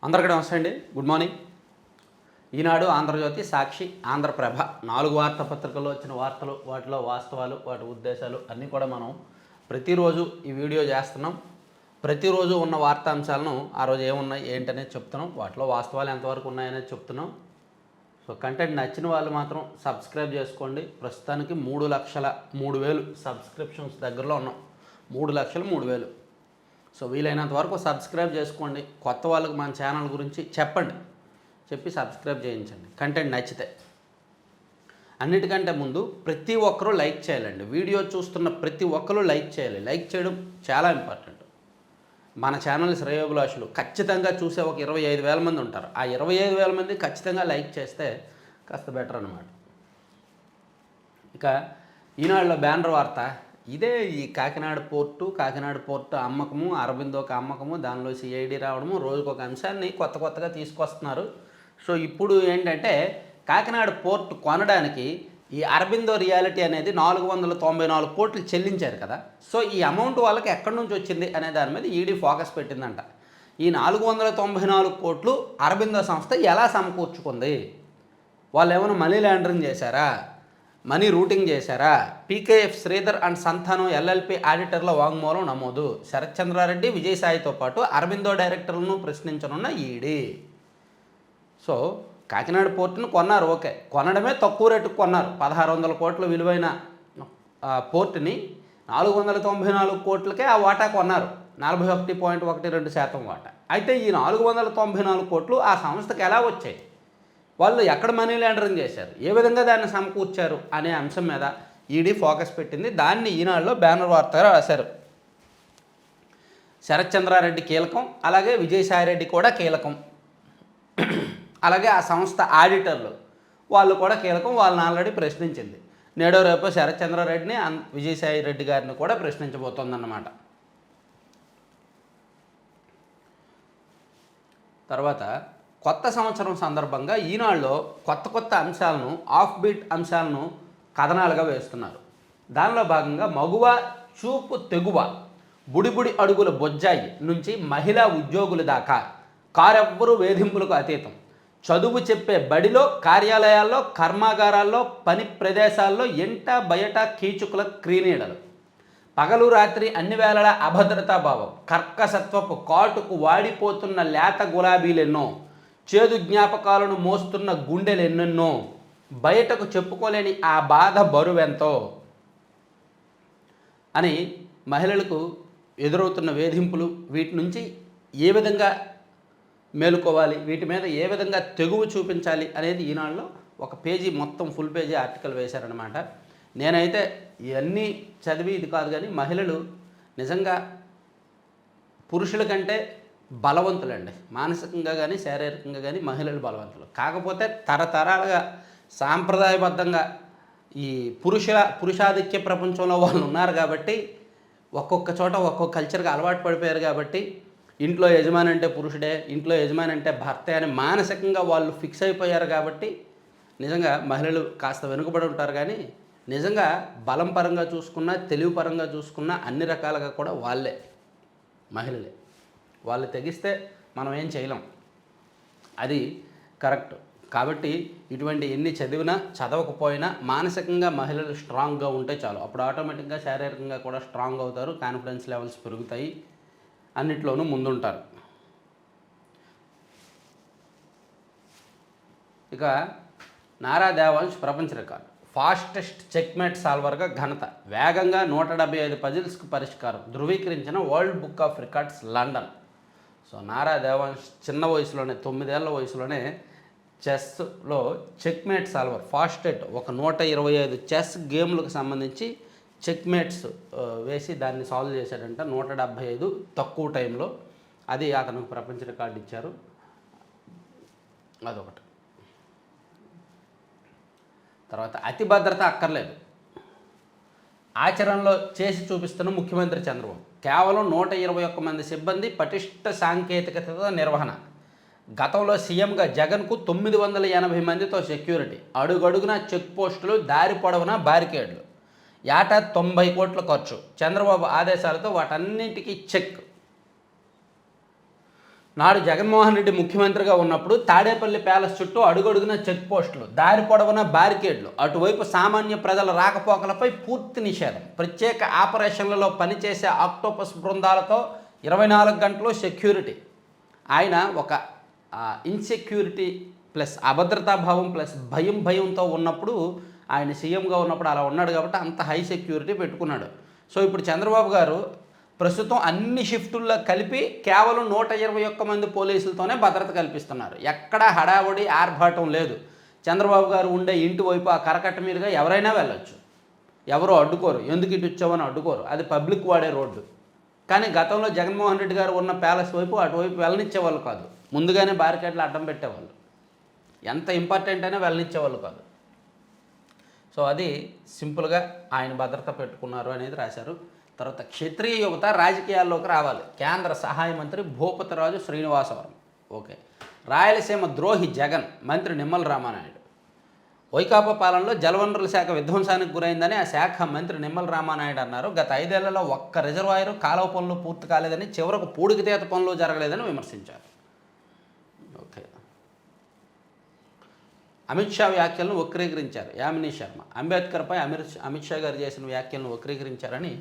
అందరికీ నమస్తే అండి. Good morning. ఈనాడు, ఆంధ్రజ్యోతి, సాక్షి, ఆంధ్రప్రభ 4 వార్తాపత్రికల్లో వచ్చిన వార్తలు, వాటిలో వాస్తవాలు, వాటి ఉద్దేశాలు అన్నీ కూడా మనం ప్రతిరోజు ఈ వీడియో చేస్తున్నాం. ప్రతిరోజు ఉన్న వార్తాంశాలను ఆ రోజు ఏమున్నాయి ఏంటనేది చెప్తున్నాం. వాటిలో వాస్తవాలు ఎంతవరకు ఉన్నాయనేది చెప్తున్నాం. సో కంటెంట్ నచ్చిన వాళ్ళు మాత్రం సబ్స్క్రైబ్ చేసుకోండి. ప్రస్తుతానికి 3,03,000 సబ్స్క్రిప్షన్స్ దగ్గరలో ఉన్నాం. 3,03,000. సో వీలైనంత వరకు సబ్స్క్రైబ్ చేసుకోండి. కొత్త వాళ్ళకి మన ఛానల్ గురించి చెప్పి సబ్స్క్రైబ్ చేయించండి కంటెంట్ నచ్చితే. అన్నిటికంటే ముందు ప్రతి ఒక్కరూ లైక్ చేయాలండి. వీడియో చూస్తున్న ప్రతి ఒక్కరూ లైక్ చేయాలి. లైక్ చేయడం చాలా ఇంపార్టెంట్. మన ఛానల్ శ్రేయోభిలాషులు ఖచ్చితంగా చూసే ఒక 25,000 మంది ఉంటారు. ఆ 25,000 మంది ఖచ్చితంగా లైక్ చేస్తే కాస్త బెటర్ అన్నమాట. ఇక ఈనాడులో బ్యానర్ వార్త ఇదే. ఈ కాకినాడ పోర్టు అమ్మకము, అరబిందోకి అమ్మకము, దానిలో సిఐడి రావడము, రోజుకొక అంశాన్ని కొత్తగా తీసుకొస్తున్నారు. సో ఇప్పుడు ఏంటంటే కాకినాడ పోర్టు కొనడానికి ఈ అరబిందో రియాలిటీ అనేది 494 కోట్లు చెల్లించారు కదా. సో ఈ అమౌంట్ వాళ్ళకి ఎక్కడి నుంచి వచ్చింది అనే దాని మీద ఈడీ ఫోకస్ పెట్టిందంట. ఈ 494 కోట్లు అరబిందో సంస్థ ఎలా సమకూర్చుకుంది? వాళ్ళు ఏమైనా మనీ లాండరింగ్ చేశారా? మనీ రూటింగ్ చేశారా? పీకేఎఫ్ శ్రీధర్ అండ్ సంతానం ఎల్ఎల్పి ఆడిటర్ల వాంగ్మూలం నమోదు. శరత్ చంద్రారెడ్డి, విజయసాయితో పాటు అరబిందో డైరెక్టర్లను ప్రశ్నించనున్న ఈడీ. సో కాకినాడ పోర్టును కొన్నారు, ఓకే. కొనడమే తక్కువ రేటుకు కొన్నారు. 1,600 కోట్ల విలువైన పోర్టుని 494 కోట్లకే ఆ వాటా కొన్నారు. 41.12% వాటా. అయితే ఈ 494 కోట్లు ఆ సంస్థకు ఎలా వచ్చాయి? వాళ్ళు ఎక్కడ మనీ లాండరింగ్ చేశారు, ఏ విధంగా దాన్ని సమకూర్చారు అనే అంశం మీద ఈడీ ఫోకస్ పెట్టింది. దాన్ని ఈనాడులో బ్యానర్ వార్తగా రాశారు. శరత్ చంద్రారెడ్డి కీలకం, అలాగే విజయసాయిరెడ్డి కూడా కీలకం, అలాగే ఆ సంస్థ ఆడిటర్లు వాళ్ళు కూడా కీలకం. వాళ్ళని ఆల్రెడీ ప్రశ్నించింది. నేడో రేపో శరత్ చంద్రారెడ్డిని, విజయసాయిరెడ్డి గారిని కూడా ప్రశ్నించబోతోందన్నమాట. తర్వాత కొత్త సంవత్సరం సందర్భంగా ఈనాడులో కొత్త అంశాలను, ఆఫ్ బీట్ అంశాలను కథనాలుగా వేస్తున్నారు. దానిలో భాగంగా మగువ చూపు తెగువ, బుడిబుడి అడుగుల బొజ్జాయి నుంచి మహిళా ఉద్యోగుల దాకా కారెవ్వరూ వేధింపులకు అతీతం. చదువు చెప్పే బడిలో, కార్యాలయాల్లో, కర్మాగారాల్లో, పని ప్రదేశాల్లో ఎంట బయట కీచుకుల క్రీనీడలు. పగలు రాత్రి అన్ని వేళలా అభద్రతాభావం, కర్కసత్వపు కాటుకు వాడిపోతున్న లేత గులాబీలెన్నో, చేదు జ్ఞాపకాలను మోస్తున్న గుండెలు ఎన్నెన్నో, బయటకు చెప్పుకోలేని ఆ బాధ బరువెంతో అని మహిళలకు ఎదురవుతున్న వేధింపులు, వీటి నుంచి ఏ విధంగా మేలుకోవాలి, వీటి మీద ఏ విధంగా తెగువ చూపించాలి అనేది ఈనాడులో ఒక పేజీ, మొత్తం ఫుల్ పేజీ ఆర్టికల్ వేశారనమాట. నేనైతే ఇవన్నీ చదివి ఇది కాదు, కానీ మహిళలు నిజంగా పురుషుల కంటే బలవంతులండి. మానసికంగా కానీ శారీరకంగా కానీ మహిళలు బలవంతులు. కాకపోతే తరతరాలుగా సాంప్రదాయబద్ధంగా ఈ పురుషాధిక్య ప్రపంచంలో వాళ్ళు ఉన్నారు కాబట్టి, ఒక్కొక్క చోట ఒక్కొక్క కల్చర్కి అలవాటు పడిపోయారు కాబట్టి, ఇంట్లో యజమాని అంటే పురుషుడే, ఇంట్లో యజమాని అంటే భర్తే అని మానసికంగా వాళ్ళు ఫిక్స్ అయిపోయారు కాబట్టి నిజంగా మహిళలు కాస్త వెనుకబడి ఉంటారు. కానీ నిజంగా బలం పరంగా చూసుకున్నా, తెలివి పరంగా చూసుకున్నా అన్ని రకాలుగా కూడా వాళ్ళే, మహిళలే. వాళ్ళు తెగిస్తే మనం ఏం చేయలేం, అది కరెక్ట్. కాబట్టి ఇటువంటి ఎన్ని చదివినా చదవకపోయినా మానసికంగా మహిళలు స్ట్రాంగ్గా ఉంటే చాలు. అప్పుడు ఆటోమేటిక్గా శారీరకంగా కూడా స్ట్రాంగ్ అవుతారు, కాన్ఫిడెన్స్ లెవెల్స్ పెరుగుతాయి, అన్నిట్లోనూ ముందుంటారు. ఇక నారా దేవాంశ్ ప్రపంచ రికార్డు, ఫాస్టెస్ట్ చెక్మేట్ సాల్వర్గా ఘనత, వేగంగా 175 పజిల్స్కి పరిష్కారం, ధృవీకరించిన world book of records London. So Nara Devansh చిన్న వయసులోనే, 9 ఏళ్ల వయసులోనే చెస్లో చెక్మేట్ సాల్వర్, ఫాస్టెస్ట్ ఒక 125 చెస్ గేమ్లకు సంబంధించి చెక్మేట్స్ వేసి దాన్ని సాల్వ్ చేశాడంట 175 తక్కువ టైంలో. అది అతనికి ప్రపంచ రికార్డు ఇచ్చారు. అదొకటి. తర్వాత అతి భద్రత అక్కర్లేదు, ఆచరణలో చేసి చూపిస్తున్న ముఖ్యమంత్రి చంద్రబాబు. కేవలం 121 మంది సిబ్బంది, పటిష్ట సాంకేతికత నిర్వహణ. గతంలో సీఎంగా జగన్కు 980 మందితో సెక్యూరిటీ, అడుగడుగున చెక్ పోస్టులు, దారి పొడవున బారికేడ్లు, ఏటా 90 కోట్ల ఖర్చు. చంద్రబాబు ఆదేశాలతో వాటన్నింటికీ చెక్. నాడు జగన్మోహన్ రెడ్డి ముఖ్యమంత్రిగా ఉన్నప్పుడు తాడేపల్లి ప్యాలెస్ చుట్టూ అడుగడుగున చెక్ పోస్టులు, దారి పొడవున బ్యారికేడ్లు, అటువైపు సామాన్య ప్రజల రాకపోకలపై పూర్తి నిషేధం, ప్రత్యేక ఆపరేషన్లలో పనిచేసే ఆక్టోపస్ బృందాలతో 24 గంటలు సెక్యూరిటీ. ఆయన ఒక ఇన్సెక్యూరిటీ ప్లస్ అభద్రతాభావం ప్లస్ భయంతో ఉన్నప్పుడు, ఆయన సీఎంగా ఉన్నప్పుడు అలా ఉన్నాడు కాబట్టి అంత హై సెక్యూరిటీ పెట్టుకున్నాడు. సో ఇప్పుడు చంద్రబాబు గారు ప్రస్తుతం అన్ని షిఫ్టుల్లో కలిపి కేవలం 121 మంది పోలీసులతోనే భద్రత కల్పిస్తున్నారు. ఎక్కడా హడావుడి ఆర్భాటం లేదు. చంద్రబాబు గారు ఉండే ఇంటి వైపు ఆ కరకట్ట మీదుగా ఎవరైనా వెళ్ళొచ్చు, ఎవరో అడ్డుకోరు. ఎందుకు ఇటు వచ్చామని అడ్డుకోరు, అది పబ్లిక్ వాడే రోడ్డు. కానీ గతంలో జగన్మోహన్ రెడ్డి గారు ఉన్న ప్యాలెస్ వైపు అటువైపు వెళ్ళనిచ్చేవాళ్ళు కాదు, ముందుగానే బ్యారికేడ్లు అడ్డం పెట్టేవాళ్ళు. ఎంత ఇంపార్టెంట్ అయినా వెళ్ళనిచ్చేవాళ్ళు కాదు. సో అది సింపుల్గా ఆయన భద్రత పెట్టుకున్నారు అనేది రాశారు. తర్వాత క్షత్రియ యువత రాజకీయాల్లోకి రావాలి, కేంద్ర సహాయ మంత్రి భూపతిరాజు శ్రీనివాసవరం. ఓకే. రాయలసీమ ద్రోహి జగన్, మంత్రి నిమ్మల రామానాయుడు. వైకాపా పాలనలో జలవనరుల శాఖ విధ్వంసానికి గురైందని ఆ శాఖ మంత్రి నిమ్మల రామానాయుడు అన్నారు. గత 5 ఏళ్లలో ఒక్క రిజర్వాయరు, కాలువ పనులు పూర్తి కాలేదని, చివరకు పూడికితీత పనులు జరగలేదని విమర్శించారు. ఓకే. అమిత్ షా వ్యాఖ్యలను వక్రీకరించారు యామినీ శర్మ. అంబేద్కర్పై అమిత్ షా గారు చేసిన వ్యాఖ్యలను వక్రీకరించారని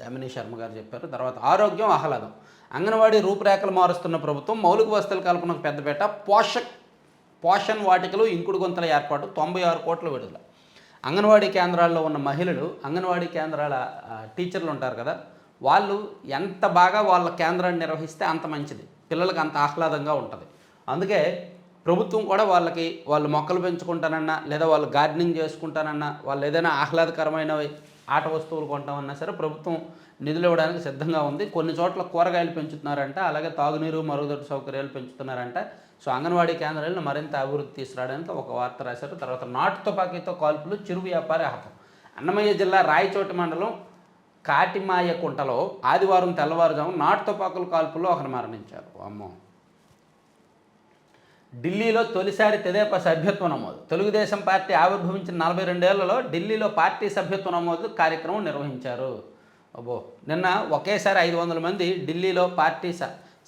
యామినీ శర్మ గారు చెప్పారు. తర్వాత ఆరోగ్యం ఆహ్లాదం, అంగన్వాడీ రూపురేఖలు మారుస్తున్న ప్రభుత్వం, మౌలిక వసతుల కల్పనకు పెద్దపేట, పోషణ్ వాటికలు, ఇంకుడు గుంతల ఏర్పాటు, 96 కోట్ల విడుదల. అంగన్వాడీ కేంద్రాల్లో ఉన్న మహిళలు, అంగన్వాడీ కేంద్రాల టీచర్లు ఉంటారు కదా, వాళ్ళు ఎంత బాగా వాళ్ళ కేంద్రాన్ని నిర్వహిస్తే అంత మంచిది, పిల్లలకు అంత ఆహ్లాదంగా ఉంటుంది. అందుకే ప్రభుత్వం కూడా వాళ్ళు మొక్కలు పెంచుకుంటానన్నా, లేదా వాళ్ళు గార్డెనింగ్ చేసుకుంటానన్నా, వాళ్ళు ఏదైనా ఆహ్లాదకరమైనవి ఆట వస్తువులు కొంటామన్నా సరే ప్రభుత్వం నిధులు ఇవ్వడానికి సిద్ధంగా ఉంది. కొన్ని చోట్ల కూరగాయలు పెంచుతున్నారంట, అలాగే తాగునీరు, మరుగుదొడ్డి సౌకర్యాలు పెంచుతున్నారంట. సో అంగన్వాడీ కేంద్రాలను మరింత అభివృద్ధి తీసుకురావడానికి ఒక వార్త రాశారు. తర్వాత నాటు తుపాకీతో కాల్పులు, చిరు వ్యాపారి హతం. అన్నమయ్య జిల్లా రాయచోటి మండలం కాటిమాయకుంటలో ఆదివారం తెల్లవారుజాము నాటు తుపాకుల కాల్పుల్లో ఒకరు మరణించారు. అమ్మో. ఢిల్లీలో తొలిసారి తెదేపా సభ్యత్వ నమోదు. తెలుగుదేశం పార్టీ ఆవిర్భవించిన 42 ఏళ్లలో ఢిల్లీలో పార్టీ సభ్యత్వ నమోదు కార్యక్రమం నిర్వహించారు. అబ్బో. నిన్న ఒకేసారి 500 మంది ఢిల్లీలో పార్టీ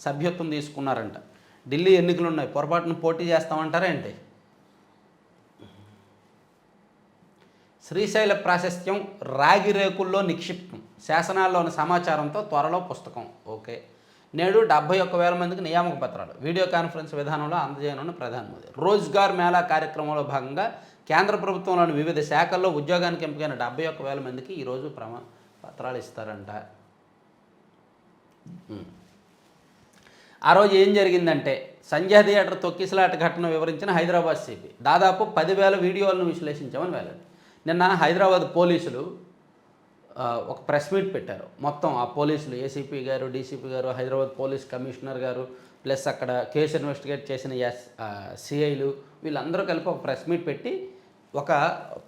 సభ్యత్వం తీసుకున్నారంట. ఢిల్లీ ఎన్నికలు ఉన్నాయి, పొరపాటును పోటీ చేస్తామంటారేంటి? శ్రీశైల ప్రాశస్త్యం రాగిరేకుల్లో నిక్షిప్తం, శాసనాల్లోని సమాచారంతో త్వరలో పుస్తకం. ఓకే. నేడు 71,000 మందికి నియామక పత్రాలు వీడియో కాన్ఫరెన్స్ విధానంలో అందజేయనున్న ప్రధాని మోదీ. రోజ్గార్ మేళా కార్యక్రమంలో భాగంగా కేంద్ర ప్రభుత్వంలోని వివిధ శాఖల్లో ఉద్యోగానికి ఎంపికైన 71,000 మందికి ఈరోజు పత్రాలు ఇస్తారంట. ఆ రోజు ఏం జరిగిందంటే, సంధ్యా థియేటర్ తొక్కిసలాట ఘటన వివరించిన హైదరాబాద్ సిపి దాదాపు 10,000 వీడియోలను విశ్లేషించామని వెల్లడి. నిన్న హైదరాబాద్ పోలీసులు ఒక ప్రెస్ మీట్ పెట్టారు. మొత్తం ఆ పోలీసులు, ఏసీపీ గారు, డీసీపీ గారు, హైదరాబాద్ పోలీస్ కమిషనర్ గారు, ప్లస్ అక్కడ కేసు ఇన్వెస్టిగేట్ చేసిన సిఐలు, వీళ్ళందరూ కలిపి ఒక ప్రెస్ మీట్ పెట్టి ఒక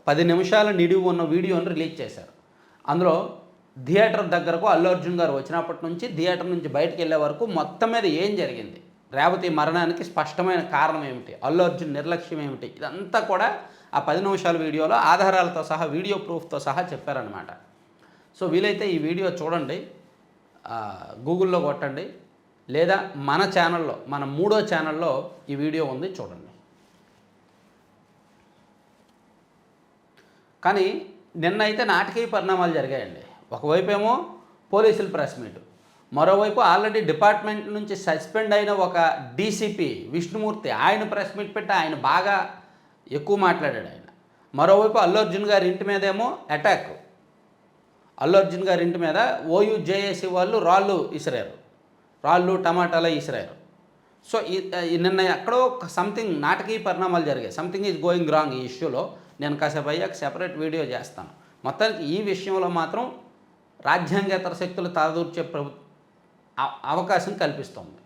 10 నిమిషాల నిడివి ఉన్న వీడియోని రిలీజ్ చేశారు. అందులో థియేటర్ దగ్గరకు అల్లు అర్జున్ గారు వచ్చినప్పటి నుంచి థియేటర్ నుంచి బయటకు వెళ్ళే వరకు మొత్తం మీద ఏం జరిగింది, రేవతి మరణానికి స్పష్టమైన కారణం ఏమిటి, అల్లు అర్జున్ నిర్లక్ష్యం ఏమిటి, ఇదంతా కూడా ఆ 10 నిమిషాల వీడియోలో ఆధారాలతో సహా, వీడియో ప్రూఫ్తో సహా చెప్పారనమాట. సో వీలైతే ఈ వీడియో చూడండి, గూగుల్లో కొట్టండి, లేదా మన ఛానల్లో, మన 3వ ఛానల్లో ఈ వీడియో ఉంది, చూడండి. కానీ నిన్నైతే నాటకీయ పరిణామాలు జరిగాయండి. ఒకవైపు ఏమో పోలీసుల ప్రెస్ మీట్, మరోవైపు ఆల్రెడీ డిపార్ట్మెంట్ నుంచి సస్పెండ్ అయిన ఒక డీసీపీ విష్ణుమూర్తి, ఆయన ప్రెస్ మీట్ పెట్టి ఆయన బాగా ఎక్కువ మాట్లాడాడు ఆయన. మరోవైపు అల్లు అర్జున్ గారి ఇంటి మీదేమో అటాక్, అల్లు అర్జున్ గారి ఇంటి మీద ఓయూజేఏసీ వాళ్ళు రాళ్ళు టమాటాలు ఇసిరారు. సో నిన్న ఎక్కడో సంథింగ్ నాటకీయ పరిణామాలు జరిగాయి, సంథింగ్ ఈజ్ గోయింగ్ రాంగ్ ఈ ఇష్యూలో. నేను కాసేపు అయ్యాక సెపరేట్ వీడియో చేస్తాను. మొత్తానికి ఈ విషయంలో మాత్రం రాజ్యాంగేతర శక్తులు తలదూర్చే అవకాశం కల్పిస్తుంది.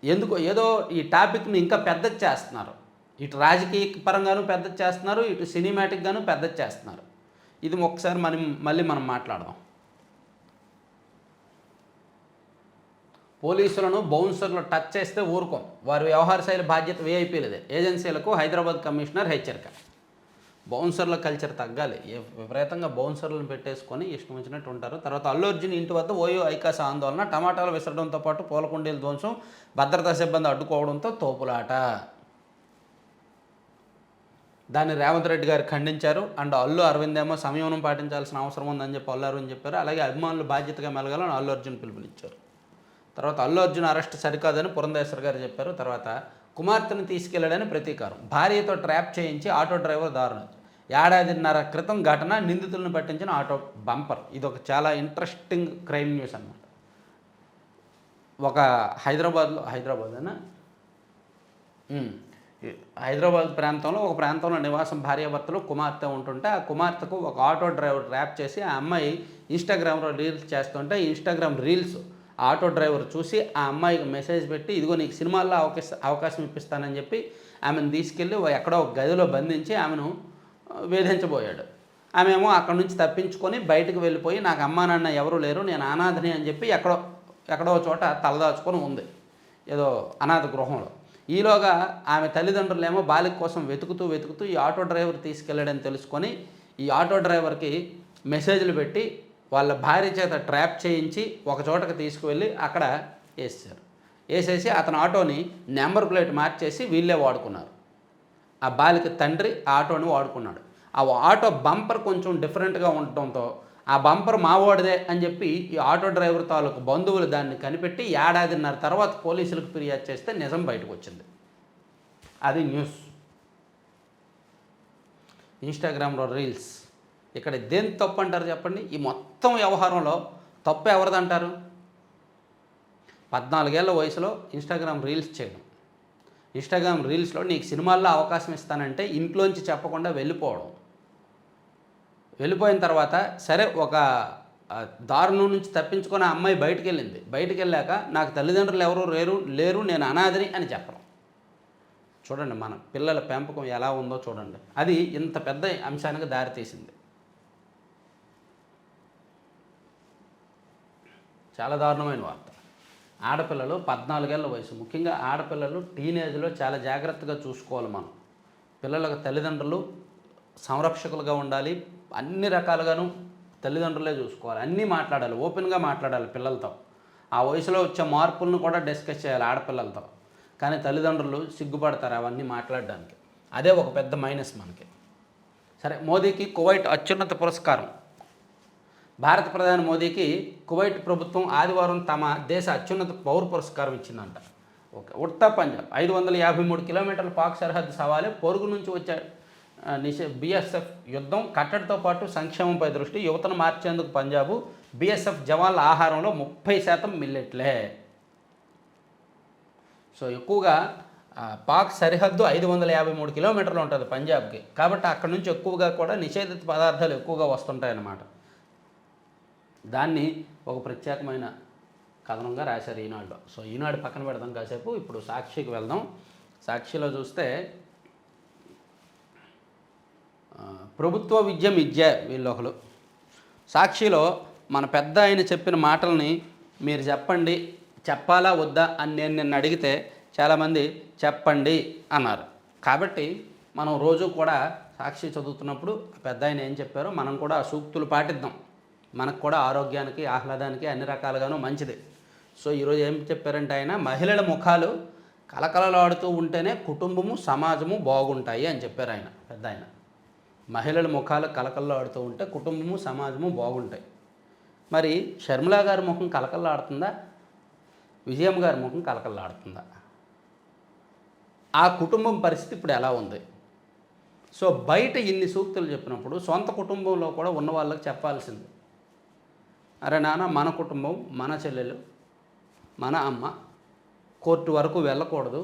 ఎందుకో ఏదో ఈ టాపిక్ని ఇంకా పెద్దది చేస్తున్నారు, ఇటు రాజకీయ పరంగానూ పెద్దది చేస్తున్నారు, ఇటు సినిమాటిక్గాను పెద్దది చేస్తున్నారు. ఇది ఒకసారి మళ్ళీ మనం మాట్లాడదాం. పోలీసులను బౌన్సర్లు టచ్ చేస్తే ఊరుకోం, వారి వ్యవహార శైలి బాధ్యత వీఐపీలదే, ఏజెన్సీలకు హైదరాబాద్ కమిషనర్ హెచ్చరిక. బౌన్సర్ల కల్చర్ తగ్గాలి. విపరీతంగా బౌన్సర్లను పెట్టేసుకొని ఇష్టం వచ్చినట్టు ఉంటారు. తర్వాత అల్లు అర్జున్ ఇంటి వద్ద ఓయో ఐకాస ఆందోళన, టమాటాలు విసరడంతో పాటు పూల కుండీల ధ్వంసం, భద్రతా సిబ్బంది అడ్డుకోవడంతో తోపులాట. దాన్ని రేవంత్ రెడ్డి గారు ఖండించారు. అండ్ అల్లు అరవింద్ ఏమో సంయమనం పాటించాల్సిన అవసరం ఉందని చెప్పి అల్లు అరవింద్ చెప్పారు. అలాగే అభిమానులు బాధ్యతగా మెలగాలని అల్లు అర్జున్ పిలుపునిచ్చారు. తర్వాత అల్లు అర్జున్ అరెస్ట్ సరికాదని పురంధేశ్వర్ గారు చెప్పారు. తర్వాత కుమార్తెను తీసుకెళ్లాడని ప్రతీకారం, భార్యతో ట్రాప్ చేయించి ఆటో డ్రైవర్ దారుణం. ఏడాదిన్నర క్రితం ఘటన, నిందితులను పట్టించిన ఆటో బంపర్. ఇది ఒక చాలా ఇంట్రెస్టింగ్ క్రైమ్ న్యూస్ అన్నమాట. ఒక హైదరాబాద్ ప్రాంతంలో ఒక ప్రాంతంలో నివాసం భార్యాభర్తలు కుమార్తె ఉంటుంటే ఆ కుమార్తెకు ఒక ఆటో డ్రైవర్ ట్రాప్ చేసి ఆ అమ్మాయి ఇన్స్టాగ్రామ్లో రీల్స్ చేస్తుంటే ఇన్స్టాగ్రామ్ రీల్స్ ఆటో డ్రైవర్ చూసి ఆ అమ్మాయికి మెసేజ్ పెట్టి ఇదిగో నీకు సినిమాల్లో అవకాశం ఇప్పిస్తానని చెప్పి ఆమెను తీసుకెళ్ళి ఎక్కడో ఒక గదిలో బంధించి ఆమెను వేధించబోయాడు. ఆమె ఏమో అక్కడి నుంచి తప్పించుకొని బయటకు వెళ్ళిపోయి నాకు అమ్మా నాన్న ఎవరు లేరు, నేను అనాథని అని చెప్పి ఎక్కడో చోట తలదాచుకొని ఉంది ఏదో అనాథ గృహంలో. ఈలోగా ఆమె తల్లిదండ్రులేమో బాలిక కోసం వెతుకుతూ ఈ ఆటో డ్రైవర్ తీసుకెళ్ళాడని తెలుసుకొని ఈ ఆటో డ్రైవర్కి మెసేజ్లు పెట్టి వాళ్ళ భార్య చేత ట్రాప్ చేయించి ఒక చోటకి తీసుకువెళ్ళి అక్కడ వేసేసి అతని ఆటోని నెంబర్ ప్లేట్ మార్చేసి వీళ్ళే వాడుకున్నారు. ఆ బాలిక తండ్రి ఆ ఆటోని వాడుకున్నాడు. ఆ ఆటో బంపర్ కొంచెం డిఫరెంట్గా ఉండటంతో ఆ బంపర్ మావాడిదే అని చెప్పి ఈ ఆటో డ్రైవర్ తాలూకు బంధువులు దాన్ని కనిపెట్టి ఏడాదిన్నర తర్వాత పోలీసులకు ఫిర్యాదు చేస్తే నిజం బయటకు వచ్చింది. అది న్యూస్. ఇన్స్టాగ్రామ్లో రీల్స్ ఇక్కడ దేని తప్పు అంటారు చెప్పండి? ఈ మొత్తం వ్యవహారంలో తప్పు ఎవరిదంటారు? 14 ఏళ్ల వయసులో ఇన్స్టాగ్రామ్ రీల్స్ చేయడం, ఇన్స్టాగ్రామ్ రీల్స్లో నీకు సినిమాల్లో అవకాశం ఇస్తానంటే ఇంట్లోంచి చెప్పకుండా వెళ్ళిపోయిన తర్వాత సరే ఒక దారుణం నుంచి తప్పించుకొని ఆ అమ్మాయి బయటికి వెళ్ళాక నాకు తల్లిదండ్రులు ఎవరు లేరు నేను అనాథని అని చెప్పడం. చూడండి మన పిల్లల పెంపకం ఎలా ఉందో చూడండి. అది ఇంత పెద్ద అంశానికి దారితీసింది. చాలా దారుణమైన వార్త. ఆడపిల్లలు 14 ఏళ్ల వయసు, ముఖ్యంగా ఆడపిల్లలు టీనేజ్లో చాలా జాగ్రత్తగా చూసుకోవాలి. మనం పిల్లలకు తల్లిదండ్రులు సంరక్షకులుగా ఉండాలి. అన్ని రకాలుగాను తల్లిదండ్రులే చూసుకోవాలి. అన్నీ మాట్లాడాలి, ఓపెన్గా మాట్లాడాలి పిల్లలతో. ఆ వయసులో వచ్చే మార్పులను కూడా డిస్కస్ చేయాలి ఆడపిల్లలతో. కానీ తల్లిదండ్రులు సిగ్గుపడతారు అవన్నీ మాట్లాడడానికి. అదే ఒక పెద్ద మైనస్ మనకి. సరే, మోదీకి కువైట్ అత్యున్నత పురస్కారం. భారత ప్రధాని మోదీకి కువైట్ ప్రభుత్వం ఆదివారం తమ దేశ అత్యున్నత పౌర పురస్కారం ఇచ్చిందంట. ఓకే, ఉత్తర పంజాబ్ 553 కిలోమీటర్ల పాక్ సరిహద్దు సవాలే, పొరుగు నుంచి వచ్చే బీఎస్ఎఫ్ యుద్ధం, కట్టడితో పాటు సంక్షేమంపై దృష్టి, యువతను మార్చేందుకు పంజాబు, బీఎస్ఎఫ్ జవాన్ల ఆహారంలో 30% మిల్లెట్లే. సో ఎక్కువగా పాక్ సరిహద్దు 553 కిలోమీటర్లు ఉంటుంది పంజాబ్కి. కాబట్టి అక్కడ నుంచి ఎక్కువగా కూడా నిషేధిత పదార్థాలు ఎక్కువగా వస్తుంటాయన్నమాట. దాన్ని ఒక ప్రత్యేకమైన కథనంగా రాశారు ఈనాడులో. సో ఈనాడు పక్కన పెడదాం కాసేపు. ఇప్పుడు సాక్షికి వెళ్దాం. సాక్షిలో చూస్తే ప్రభుత్వ విద్య వీళ్ళొకరు. సాక్షిలో మన పెద్ద ఆయన చెప్పిన మాటల్ని మీరు చెప్పాలా వద్దా అని నేను నిన్ను అడిగితే చాలామంది చెప్పండి అన్నారు. కాబట్టి మనం రోజు కూడా సాక్షి చదువుతున్నప్పుడు పెద్ద ఆయన ఏం చెప్పారో మనం కూడా ఆ సూక్తులు పాటిద్దాం. మనకు కూడా ఆరోగ్యానికి ఆహ్లాదానికి అన్ని రకాలుగానూ మంచిది. సో ఈరోజు ఏం చెప్పారంటే ఆయన, మహిళల ముఖాలు కలకలలాడుతూ ఉంటేనే కుటుంబము సమాజము బాగుంటాయి అని చెప్పారు ఆయన పెద్ద ఆయన. మహిళల ముఖాలు కలకలలాడుతూ ఉంటే కుటుంబము సమాజము బాగుంటాయి. మరి షర్మిల గారి ముఖం కలకలలాడుతుందా, విజయమ్మ గారి ముఖం కలకలలాడుతుందా? ఆ కుటుంబం పరిస్థితి ఇప్పుడు ఎలా ఉంది? సో బయట ఇన్ని సూక్తులు చెప్పినప్పుడు సొంత కుటుంబంలో కూడా ఉన్న వాళ్ళకి చెప్పాల్సింది. అరే నాన్న, మన కుటుంబం, మన చెల్లెలు, మన అమ్మ కోర్టు వరకు వెళ్ళకూడదు,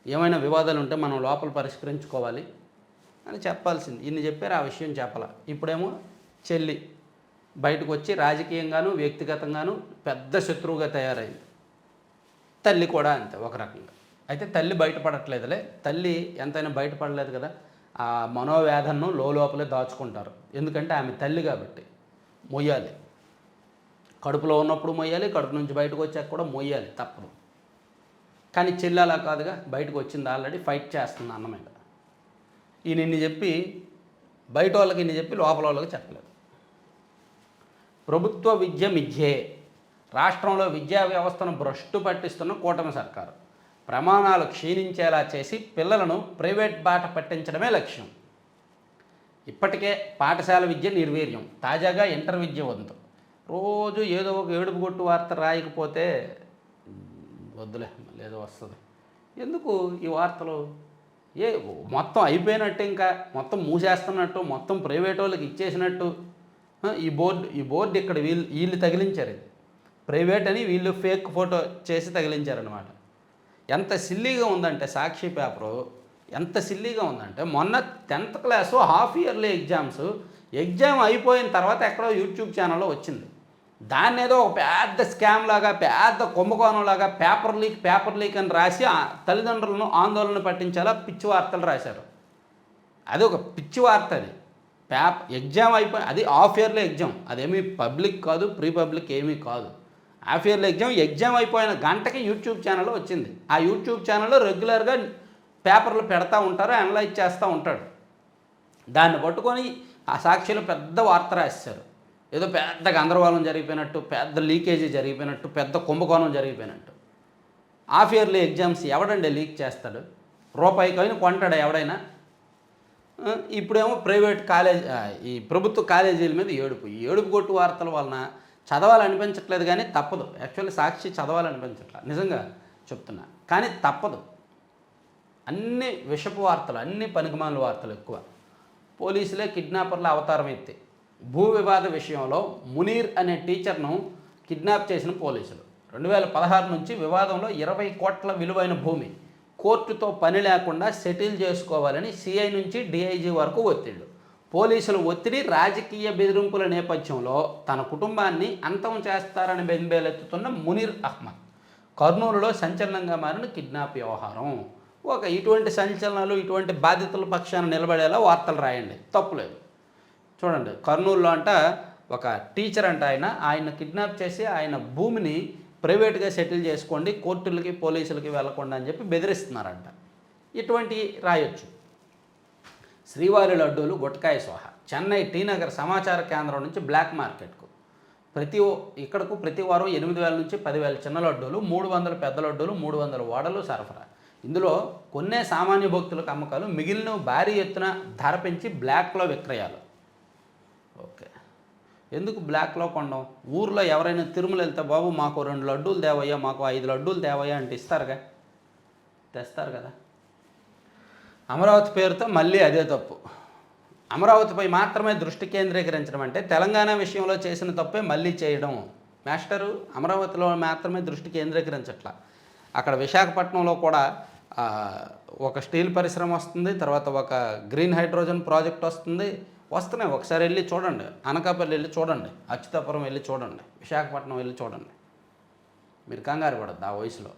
ఏమైనా వివాదాలు ఉంటే మనం లోపల పరిష్కరించుకోవాలి అని చెప్పాల్సింది. ఇన్ని చెప్పారు, ఆ విషయం చెప్పాల. ఇప్పుడేమో చెల్లి బయటకు వచ్చి రాజకీయంగాను వ్యక్తిగతంగాను పెద్ద శత్రువుగా తయారైంది. తల్లి కూడా అంతే ఒక రకంగా. అయితే తల్లి బయటపడట్లేదులే, తల్లి ఎంతైనా బయటపడలేదు కదా. ఆ మనోవేదనను లోపలే దాచుకుంటారు. ఎందుకంటే ఆమె తల్లి కాబట్టి మొయ్యాలి. కడుపులో ఉన్నప్పుడు మొయ్యాలి, కడుపు నుంచి బయటకు వచ్చాక కూడా మొయ్యాలి, తప్పదు. కానీ చెల్లి అలా కాదుగా, బయటకు వచ్చింది, ఆల్రెడీ ఫైట్ చేస్తుంది అన్న మీద. ఈయన చెప్పి బయట వాళ్ళకి ఇన్ని చెప్పి లోపల వాళ్ళకి చెప్పలేదు. ప్రభుత్వ విద్య మిథ్యే. రాష్ట్రంలో విద్యా వ్యవస్థను భ్రష్టు పట్టిస్తున్న కూటమి సర్కారు. ప్రమాణాలు క్షీణించేలా చేసి పిల్లలను ప్రైవేట్ బాట పట్టించడమే లక్ష్యం. ఇప్పటికే పాఠశాల విద్య నిర్వీర్యం, తాజాగా ఇంటర్ విద్య వంతు. రోజు ఏదో ఒక ఏడుపు కొట్టు వార్త రాయకపోతే వద్దులే, లేదో వస్తుంది. ఎందుకు ఈ వార్తలు? మొత్తం అయిపోయినట్టు, ఇంకా మొత్తం మూసేస్తున్నట్టు, మొత్తం ప్రైవేట్ వాళ్ళకి ఇచ్చేసినట్టు. ఈ బోర్డు ఇక్కడ వీళ్ళు తగిలించారు. ఇది ప్రైవేట్ అని వీళ్ళు ఫేక్ ఫోటో చేసి తగిలించారనమాట. ఎంత సిల్లీగా ఉందంటే సాక్షి పేపరు, ఎంత సిల్లీగా ఉందంటే మొన్న 10th class half yearly exam అయిపోయిన తర్వాత ఎక్కడో యూట్యూబ్ ఛానల్లో వచ్చింది. దాన్ని ఏదో ఒక పెద్ద స్కామ్ లాగా, పెద్ద కుంభకోణం లాగా పేపర్ లీక్ అని రాసి తల్లిదండ్రులను ఆందోళన పట్టించేలా పిచ్చి వార్తలు రాశారు. అది ఒక పిచ్చి వార్త. అది ఎగ్జామ్ అయిపోయి, అది హాఫ్ ఇయర్లీ ఎగ్జామ్, అదేమీ పబ్లిక్ కాదు, ప్రీ పబ్లిక్ ఏమీ కాదు. హాఫ్ ఇయర్లీ ఎగ్జామ్ అయిపోయిన గంటకి యూట్యూబ్ ఛానల్లో వచ్చింది. ఆ యూట్యూబ్ ఛానల్లో రెగ్యులర్గా పేపర్లు పెడతా ఉంటారు, అనలైజ్ చేస్తూ ఉంటాడు. దాన్ని పట్టుకొని ఆ సాక్షిలో పెద్ద వార్త రాశారు. ఏదో పెద్ద గందరగోళం జరిగిపోయినట్టు, పెద్ద లీకేజీ జరిగిపోయినట్టు, పెద్ద కుంభకోణం జరిగిపోయినట్టు. హాఫ్ ఇయర్లీ ఎగ్జామ్స్ ఎవడండి లీక్ చేస్తాడు? రూపాయికైనా కొంటాడు ఎవడైనా? ఇప్పుడేమో ప్రైవేట్ ఈ ప్రభుత్వ కాలేజీల మీద ఏడుపు కొట్టు వార్తల వలన చదవాలనిపించట్లేదు, కానీ తప్పదు. యాక్చువల్లీ సాక్షి చదవాలనిపించట్లేదు, నిజంగా చెప్తున్నా, కానీ తప్పదు. అన్ని విషపు వార్తలు, అన్ని పనికిమాల వార్తలు ఎక్కువ. పోలీసులే కిడ్నాపర్ల అవతారం ఎత్తి. భూ వివాద విషయంలో మునీర్ అనే టీచర్ను కిడ్నాప్ చేసిన పోలీసులు. 2016 నుంచి వివాదంలో 20 కోట్ల విలువైన భూమి కోర్టుతో పని లేకుండా సెటిల్ చేసుకోవాలని సిఐ నుంచి డిఐజీ వరకు ఒత్తిళ్లు. పోలీసుల ఒత్తిడి, రాజకీయ బెదిరింపుల నేపథ్యంలో తన కుటుంబాన్ని అంతం చేస్తారని బెంబేలెత్తుతున్న మునీర్ అహ్మద్. కర్నూలులో సంచలనంగా మారిన కిడ్నాప్ వ్యవహారం. ఇటువంటి సంచలనాలు, ఇటువంటి బాధితుల పక్షాన నిలబడేలా వార్తలు రాయండి, తప్పులేదు. చూడండి, కర్నూలులో అంట ఒక టీచర్ అంట, ఆయన కిడ్నాప్ చేసి ఆయన భూమిని ప్రైవేట్గా సెటిల్ చేసుకోండి, కోర్టులకి పోలీసులకి వెళ్ళకుండా అని చెప్పి బెదిరిస్తున్నారంట. ఇటువంటి రాయొచ్చు. శ్రీవారి లడ్డూలు గుట్కాయ సోహ. చెన్నై టీనగర్ సమాచార కేంద్రం నుంచి బ్లాక్ మార్కెట్కు ఇక్కడకు ప్రతి వారం 8,000 నుంచి 10,000 చిన్న లడ్డూలు, 300 పెద్ద లడ్డూలు, 300 ఓడలు సరఫరా. ఇందులో కొన్నే సామాన్య భక్తులకు అమ్మకాలు, మిగిలిన భారీ ఎత్తున ధర పెంచి బ్లాక్లో విక్రయాలు. ఓకే, ఎందుకు బ్లాక్లో కొనడం? ఊర్లో ఎవరైనా తిరుమల వెళ్తే, బాబు మాకు 2 లడ్డూలు తేవయ్యా, మాకు 5 లడ్డూలు తేవయ్యా అంటే ఇస్తారుగా, తెస్తారు కదా. అమరావతి పేరుతో మళ్ళీ అదే తప్పు. అమరావతిపై మాత్రమే దృష్టి కేంద్రీకరించడం అంటే తెలంగాణ విషయంలో చేసిన తప్పే మళ్ళీ చేయడం. మాస్టరు అమరావతిలో మాత్రమే దృష్టి కేంద్రీకరించట్లా. అక్కడ విశాఖపట్నంలో కూడా ఒక స్టీల్ పరిశ్రమ వస్తుంది, తర్వాత ఒక గ్రీన్ హైడ్రోజన్ ప్రాజెక్ట్ వస్తున్నాయి. ఒకసారి వెళ్ళి చూడండి, అనకాపల్లి వెళ్ళి చూడండి, అచ్యుతాపురం వెళ్ళి చూడండి, విశాఖపట్నం వెళ్ళి చూడండి. మీరు కంగారు పడద్దు ఆ వయసులో.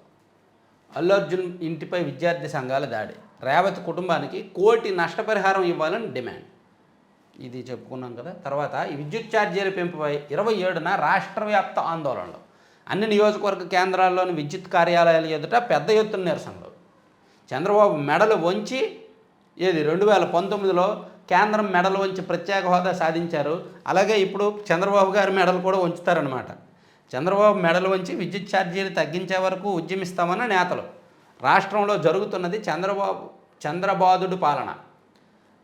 అల్లు అర్జున్ ఇంటిపై విద్యార్థి సంఘాల దాడి. రేవతి కుటుంబానికి 1 కోటి నష్టపరిహారం ఇవ్వాలని డిమాండ్. ఇది చెప్పుకున్నాం కదా. తర్వాత ఈ విద్యుత్ ఛార్జీల పెంపుపై 27న రాష్ట్ర వ్యాప్త ఆందోళనలు. అన్ని నియోజకవర్గ కేంద్రాల్లోని విద్యుత్ కార్యాలయాల ఎదుట పెద్ద ఎత్తున నిరసనలు. చంద్రబాబు మెడలు వంచి 2019లో కేంద్రం మెడలు వంచి ప్రత్యేక హోదా సాధించారు. అలాగే ఇప్పుడు చంద్రబాబు గారి మెడలు కూడా వంచుతారనమాట. చంద్రబాబు మెడలు వంచి విద్యుత్ ఛార్జీలు తగ్గించే వరకు ఉద్యమిస్తామన్న నేతలు. రాష్ట్రంలో జరుగుతున్నది చంద్రబాదుడు పాలన.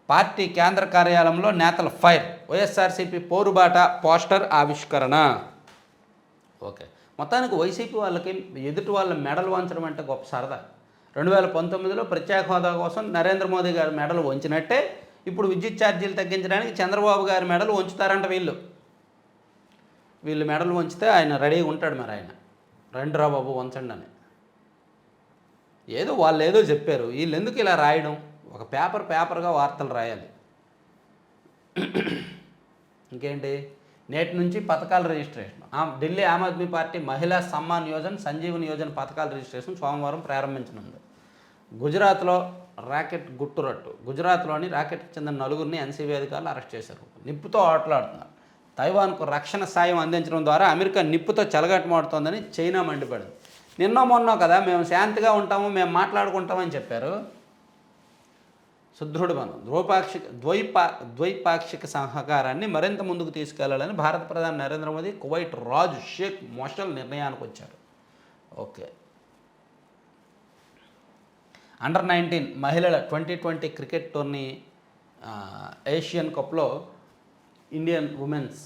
పార్టీ కేంద్ర కార్యాలయంలో నేతల ఫైర్. వైఎస్ఆర్సీపీ పోరుబాట పోస్టర్ ఆవిష్కరణ. ఓకే, మొత్తానికి వైసీపీ వాళ్ళకి ఎదుటి వాళ్ళ మెడలు వంచడం అంటే గొప్ప సరదా. 2019లో ప్రత్యేక హోదా కోసం నరేంద్ర మోదీ గారి మెడలు వంచినట్టే ఇప్పుడు విద్యుత్ ఛార్జీలు తగ్గించడానికి చంద్రబాబు గారి మెడలు వంచుతారంట. వీళ్ళు మెడలు వంచితే ఆయన రెడీగా ఉంటాడు. మరి ఆయన రండిరా బాబు వంచండి అని. వాళ్ళు ఏదో చెప్పారు, వీళ్ళు ఎందుకు ఇలా రాయడం? ఒక పేపర్గా వార్తలు రాయాలి. ఇంకేంటి, నేటి నుంచి పథకాల రిజిస్ట్రేషన్. ఢిల్లీ ఆమ్ ఆద్మీ పార్టీ మహిళా సమ్మాన్ యోజన, సంజీవని యోజన పథకాల రిజిస్ట్రేషన్ సోమవారం ప్రారంభించనుంది. గుజరాత్లో గుజరాత్లోని రాకెట్కి చెందిన 9గురిని ఎన్సీబీ అధికారులు అరెస్ట్ చేశారు. నిప్పుతో ఆటలాడుతున్నారు. తైవాన్కు రక్షణ సాయం అందించడం ద్వారా అమెరికా నిప్పుతో చెలగాటమాడుతోందని చైనా మండిపడింది. నిన్నో మొన్నో కదా మేము శాంతిగా ఉంటాము, మేము మాట్లాడుకుంటామని చెప్పారు. సుదృఢ బంధం ద్వైపాక్షిక సహకారాన్ని మరింత ముందుకు తీసుకెళ్లాలని భారత ప్రధాని నరేంద్ర మోదీ కువైట్ రాజు షేక్ మొషల్ నిర్ణయానికి వచ్చారు. ఓకే. అండర్-19 మహిళల 2020 క్రికెట్ టోర్నీ ఏషియన్ కప్లో ఇండియన్ ఉమెన్స్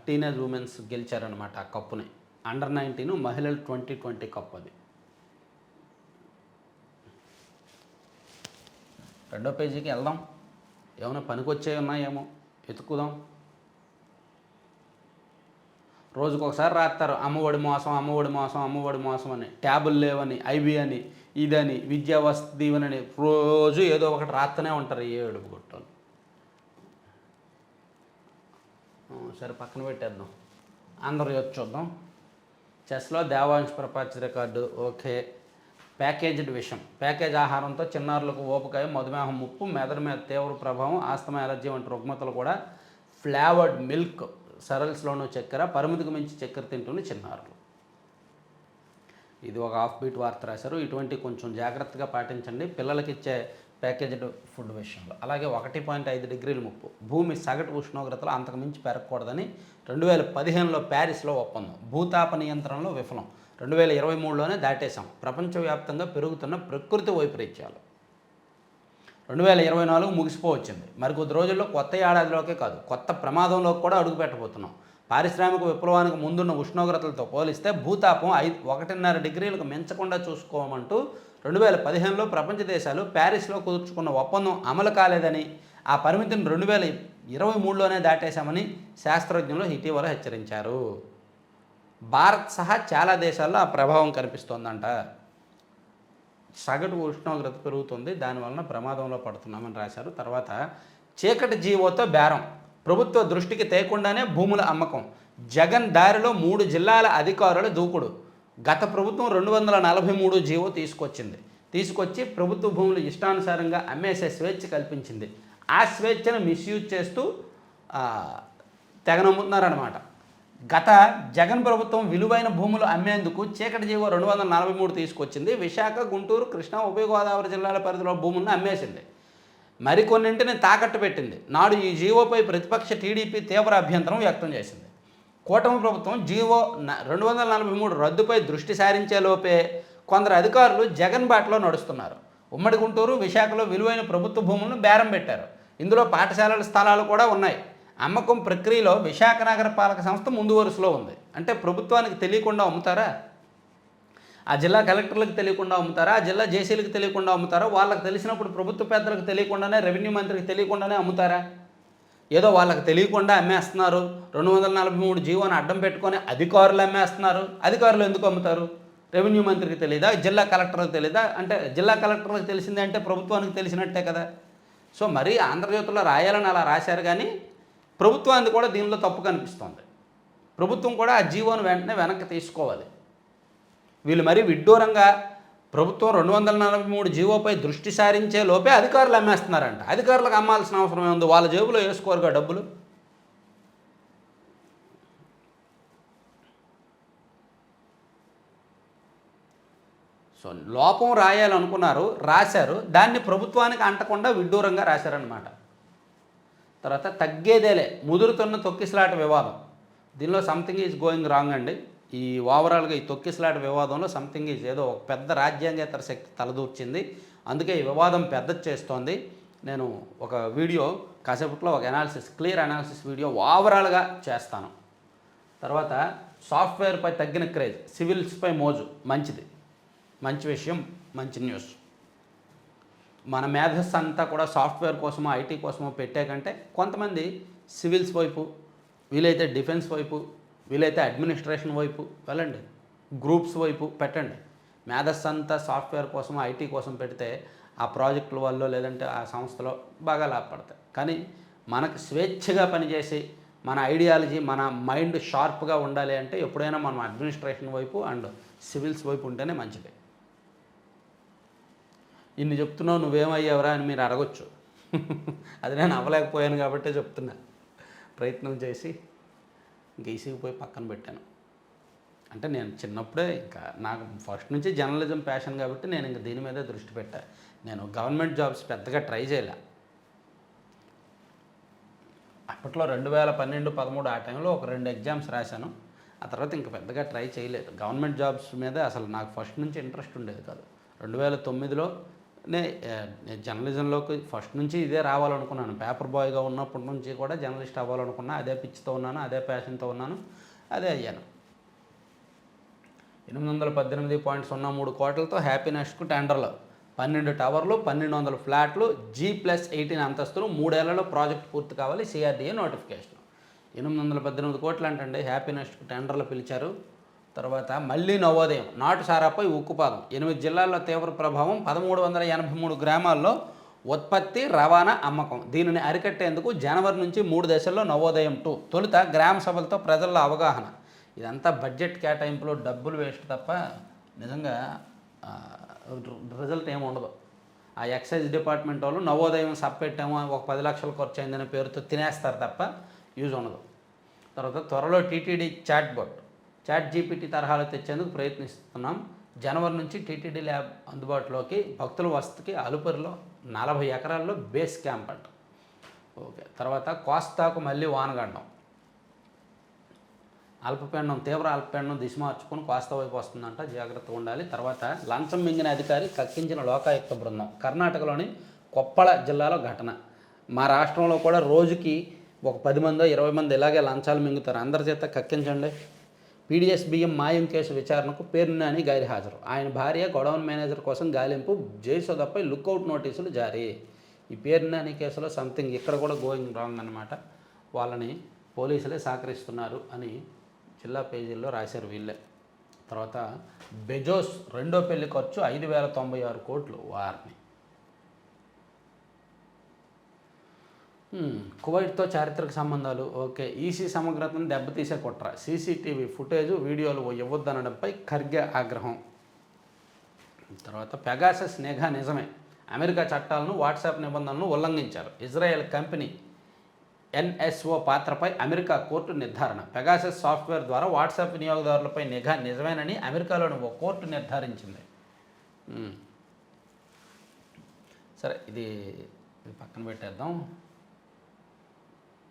టీనేజ్ ఉమెన్స్ గెలిచారనమాట ఆ కప్పుని. అండర్-19 మహిళల 2020 కప్ అది. రెండో పేజీకి వెళ్దాం. ఏమైనా పనికొచ్చేవి ఉన్నాయేమో వెతుకుదాం. రోజుకొకసారి రాస్తారు అమ్మఒడి మోసం, అమ్మఒడి మోసం, అమ్మఒడి మోసం అని, ట్యాబులు లేవని, ఐబీ అని, ఇదని, విద్యా వసతి దీవెనని రోజు ఏదో ఒకటి రాస్తూనే ఉంటారు ఏ ఏడుపు కొట్టాలి. సరే పక్కన పెట్టేద్దాం. అందరూ చూద్దాం. చెస్లో దేవాంశ్ ప్రపంచ రికార్డు. ఓకే. ప్యాకేజ్డ్ విషం. ప్యాకేజ్ ఆహారంతో చిన్నారులకు ఊబకాయ, మధుమేహం ముప్పు, మెదడు మీద తీవ్ర ప్రభావం, ఆస్తమా, ఎలర్జీ వంటి రుగ్మతలు కూడా. ఫ్లేవర్డ్ మిల్క్, సరల్స్లోనూ చక్కెర, పరిమితికి మించి చక్కెర తింటున్న చిన్నారులు. ఇది ఒక హాఫ్ బీట్ వార్త రాశారు. ఇటువంటి కొంచెం జాగ్రత్తగా పాటించండి పిల్లలకి ఇచ్చే ప్యాకేజ్డ్ ఫుడ్ విషయంలో. అలాగే 1.5 డిగ్రీల ముప్పు, భూమి సగటు ఉష్ణోగ్రతలు అంతకు మించి పెరగకూడదని 2015లో ప్యారిస్లో ఒప్పందం. భూతాప నియంత్రణలో విఫలం. 2023లోనే దాటేశాం. ప్రపంచవ్యాప్తంగా పెరుగుతున్న ప్రకృతి వైపరీత్యాలు. 2024 ముగిసిపోవచ్చింది. మరికొద్ది రోజుల్లో కొత్త ఏడాదిలోకే కాదు, కొత్త ప్రమాదంలోకి కూడా అడుగు పెట్టబోతున్నాం. పారిశ్రామిక విప్లవానికి ముందున్న ఉష్ణోగ్రతలతో పోలిస్తే భూతాపం 1.5 డిగ్రీలకు మించకుండా చూసుకోమంటూ 2015లో ప్రపంచ దేశాలు ప్యారిస్లో కుదుర్చుకున్న ఒప్పందం అమలు కాలేదని, ఆ పరిమితిని 2023లోనే దాటేశామని శాస్త్రజ్ఞులు ఇటీవల హెచ్చరించారు. భారత్ సహా చాలా దేశాల్లో ఆ ప్రభావం కనిపిస్తోందంట. సగటు ఉష్ణోగ్రత పెరుగుతుంది, దానివలన ప్రమాదంలో పడుతున్నామని రాశారు. తర్వాత చీకటి జీవోతో బేరం, ప్రభుత్వ దృష్టికి తేకుండానే భూముల అమ్మకం. జగన్ దారిలో 3 జిల్లాల అధికారుల దూకుడు. గత ప్రభుత్వం 243 జీవో తీసుకొచ్చి ప్రభుత్వ భూములు ఇష్టానుసారంగా అమ్మేసే స్వేచ్ఛ కల్పించింది. ఆ స్వేచ్ఛను మిస్యూజ్ చేస్తూ తెగనమ్ముతున్నారన్నమాట. గత జగన్ ప్రభుత్వం విలువైన భూములు అమ్మేందుకు చీకటి జీవో 243 తీసుకొచ్చింది. విశాఖ, గుంటూరు, కృష్ణా, ఉభయ గోదావరి జిల్లాల పరిధిలో భూములను అమ్మేసింది. మరికొన్నింటిని తాకట్టు పెట్టింది. నాడు ఈ జీవోపై ప్రతిపక్ష టీడీపీ తీవ్ర అభ్యంతరం వ్యక్తం చేసింది. కూటమి ప్రభుత్వం జీవో 243 రద్దుపై దృష్టి సారించేలోపే కొందరు అధికారులు జగన్ బాటలో నడుస్తున్నారు. ఉమ్మడి గుంటూరు, విశాఖలో విలువైన ప్రభుత్వ భూములను బేరం పెట్టారు. ఇందులో పాఠశాలల స్థలాలు కూడా ఉన్నాయి. అమ్మకం ప్రక్రియలో విశాఖ నగర పాలక సంస్థ ముందు వరుసలో ఉంది. అంటే ప్రభుత్వానికి తెలియకుండా అమ్ముతారా? ఆ జిల్లా కలెక్టర్లకు తెలియకుండా అమ్ముతారా? ఆ జిల్లా జేసీలకు తెలియకుండా అమ్ముతారా? వాళ్ళకి తెలిసినప్పుడు ప్రభుత్వ పెద్దలకు తెలియకుండానే, రెవెన్యూ మంత్రికి తెలియకుండానే అమ్ముతారా? ఏదో వాళ్ళకి తెలియకుండా అమ్మేస్తున్నారు. 243 జీవోని అడ్డం పెట్టుకొని అధికారులు అమ్మేస్తున్నారు. అధికారులు ఎందుకు అమ్ముతారు? రెవెన్యూ మంత్రికి తెలియదా? జిల్లా కలెక్టర్లకు తెలియదా? అంటే జిల్లా కలెక్టర్లకు తెలిసిందే అంటే ప్రభుత్వానికి తెలిసినట్టే కదా. సో మరి ఆంధ్రజ్యోతిలో రాయాలని అలా రాశారు, కానీ ప్రభుత్వానికి కూడా దీనిలో తప్పు కనిపిస్తోంది. ప్రభుత్వం కూడా ఆ జీవోను వెంటనే వెనక్కి తీసుకోవాలి. వీళ్ళు మరీ విడ్డూరంగా ప్రభుత్వం 243 జీవోపై దృష్టి సారించే లోపే అధికారులు అమ్మేస్తున్నారంట. అధికారులకు అమ్మాల్సిన అవసరం ఏముంది? వాళ్ళ జేబులో వేసుకోరుగా డబ్బులు. సో లోపం రాయాలనుకున్నారు, రాశారు, దాన్ని ప్రభుత్వానికి అంటకుండా విడ్డూరంగా రాశారనమాట. తర్వాత తగ్గేదేలే, ముదురుతున్న తొక్కిసలాట వివాదం. దీనిలో సంథింగ్ ఈజ్ గోయింగ్ రాంగ్ అండి. ఈ ఓవరాల్గా ఈ తొక్కిసలాట వివాదంలో సంథింగ్ ఈజ్ ఏదో ఒక పెద్ద రాజ్యాంగేతర శక్తి తలదూర్చింది. అందుకే ఈ వివాదం పెద్దది చేస్తోంది. నేను ఒక వీడియో కాసేపట్లో ఒక క్లియర్ అనాలిసిస్ వీడియో ఓవరాల్గా చేస్తాను. తర్వాత సాఫ్ట్వేర్పై తగ్గిన క్రేజ్, సివిల్స్పై మోజు. మంచి విషయం, మంచి న్యూస్. మన మేధస్సు అంతా కూడా సాఫ్ట్వేర్ కోసమో ఐటీ కోసమో పెట్టే కంటే కొంతమంది సివిల్స్ వైపు, వీలైతే డిఫెన్స్ వైపు, వీలైతే అడ్మినిస్ట్రేషన్ వైపు వెళ్ళండి, గ్రూప్స్ వైపు పెట్టండి. మేధస్సు అంతా సాఫ్ట్వేర్ కోసం ఐటీ కోసం పెడితే ఆ ప్రాజెక్టుల వల్ల లేదంటే ఆ సంస్థలో బాగా లాభపడతాయి. కానీ మనకు స్వేచ్ఛగా పనిచేసి మన ఐడియాలజీ, మన మైండ్ షార్ప్గా ఉండాలి అంటే ఎప్పుడైనా మనం అడ్మినిస్ట్రేషన్ వైపు అండ్ సివిల్స్ వైపు ఉంటేనే మంచిది. ఇన్ని చెప్తున్నావు, నువ్వేమయ్యావరా అని మీరు అడగొచ్చు. అది నేను అవ్వలేకపోయాను కాబట్టే చెప్తున్నా. ప్రయత్నం చేసి గీసిపోయి పక్కన పెట్టాను. అంటే నేను చిన్నప్పుడే ఇంకా నాకు ఫస్ట్ నుంచి జర్నలిజం ప్యాషన్ కాబట్టి నేను ఇంకా దీని మీదే దృష్టి పెట్టాను. నేను గవర్నమెంట్ జాబ్స్ పెద్దగా ట్రై చేయలే. అప్పట్లో 2012, 13 ఆ టైంలో ఒక 2 ఎగ్జామ్స్ రాశాను. ఆ తర్వాత ఇంక పెద్దగా ట్రై చేయలేదు. గవర్నమెంట్ జాబ్స్ మీద అసలు నాకు ఫస్ట్ నుంచి ఇంట్రెస్ట్ ఉండేది కాదు. 2009లోనే నేను జర్నలిజంలోకి ఫస్ట్ నుంచి ఇదే రావాలనుకున్నాను. పేపర్ బాయ్గా ఉన్నప్పటి నుంచి కూడా జర్నలిస్ట్ అవ్వాలనుకున్నా. అదే పిచ్చితో ఉన్నాను, అదే ప్యాషన్తో ఉన్నాను, అదే అయ్యాను. 818.03 కోట్లతో హ్యాపీనెస్ట్కు టెండర్లు, 12 టవర్లు, 1200 ఫ్లాట్లు, G+18 అంతస్తులు, 3 ఏళ్లలో ప్రాజెక్ట్ పూర్తి కావాలి, CRDA నోటిఫికేషన్. 818 కోట్లు అంటే హ్యాపీనెస్ట్కు టెండర్లు పిలిచారు. తర్వాత మళ్ళీ నవోదయం, నాటు సారాపై ఉక్కుపాదం, 8 జిల్లాల్లో తీవ్ర ప్రభావం, 1383 గ్రామాల్లో ఉత్పత్తి, రవాణా, అమ్మకం. దీనిని అరికట్టేందుకు జనవరి నుంచి 3 దశల్లో నవోదయం 2. తొలుత గ్రామ సభలతో ప్రజల్లో అవగాహన. ఇదంతా బడ్జెట్ కేటాయింపులో డబ్బులు వేస్ట్ తప్ప నిజంగా రిజల్ట్ ఏమి ఉండదు. ఆ ఎక్సైజ్ డిపార్ట్మెంట్ వాళ్ళు నవోదయం సబ్ పెట్టాము, ఒక 10 లక్షలు ఖర్చు అయిందనే పేరుతో తినేస్తారు తప్ప యూజ్ ఉండదు. తర్వాత త్వరలో టీటీడీ చాట్ జీపీటీ తరహాలో తెచ్చేందుకు ప్రయత్నిస్తున్నాం. జనవరి నుంచి టీటీడీ ల్యాబ్ అందుబాటులోకి, భక్తుల వసతికి అలుపరిలో 40 ఎకరాల్లో బేస్ క్యాంప్ అంట. ఓకే. తర్వాత కోస్తాకు మళ్ళీ వానగండం, తీవ్ర అల్పపీడనం దిశ మార్చుకొని కోస్తా వైపు వస్తుందంట, జాగ్రత్తగా ఉండాలి. తర్వాత లంచం మింగిన అధికారి కక్కించిన లోకాయుక్త బృందం, కర్ణాటకలోని కొప్పళ జిల్లాలో ఘటన. మా రాష్ట్రంలో కూడా రోజుకి ఒక 10 మందో 20 మంది ఇలాగే లంచాలు మింగుతారు, అందరి చేత కక్కించండి. పీడిఎస్ బియ్యం మాయం కేసు విచారణకు పేర్నాని గైర్హాజరు, ఆయన భార్య గొడౌన్ మేనేజర్ కోసం గాలింపు, జయసుధపై లుక్అవుట్ నోటీసులు జారీ. ఈ పేర్నాని కేసులో సంథింగ్ ఇక్కడ కూడా గోయింగ్ రాంగ్ అన్నమాట. వాళ్ళని పోలీసులే సహకరిస్తున్నారు అని జిల్లా పేజీల్లో రాశారు వీళ్ళే. తర్వాత బెజోస్ రెండో పెళ్లి ఖర్చు 5096 కోట్లు. వారిని కువైట్తో చారిత్రక సంబంధాలు. ఓకే. ఈసీ సమగ్రతను దెబ్బతీసే కుట్ర, సీసీటీవీ ఫుటేజు, వీడియోలు ఇవ్వద్దనడంపై ఖర్గే ఆగ్రహం. తర్వాత పెగాసస్ నిఘా నిజమే, అమెరికా చట్టాలను, వాట్సాప్ నిబంధనలను ఉల్లంఘించారు. ఇజ్రాయెల్ కంపెనీ NSO పాత్రపై అమెరికా కోర్టు నిర్ధారణ. పెగాసస్ సాఫ్ట్వేర్ ద్వారా వాట్సాప్ వినియోగదారులపై నిఘా నిజమేనని అమెరికాలోని ఓ కోర్టు నిర్ధారించింది. సరే, ఇది పక్కన పెట్టేద్దాం.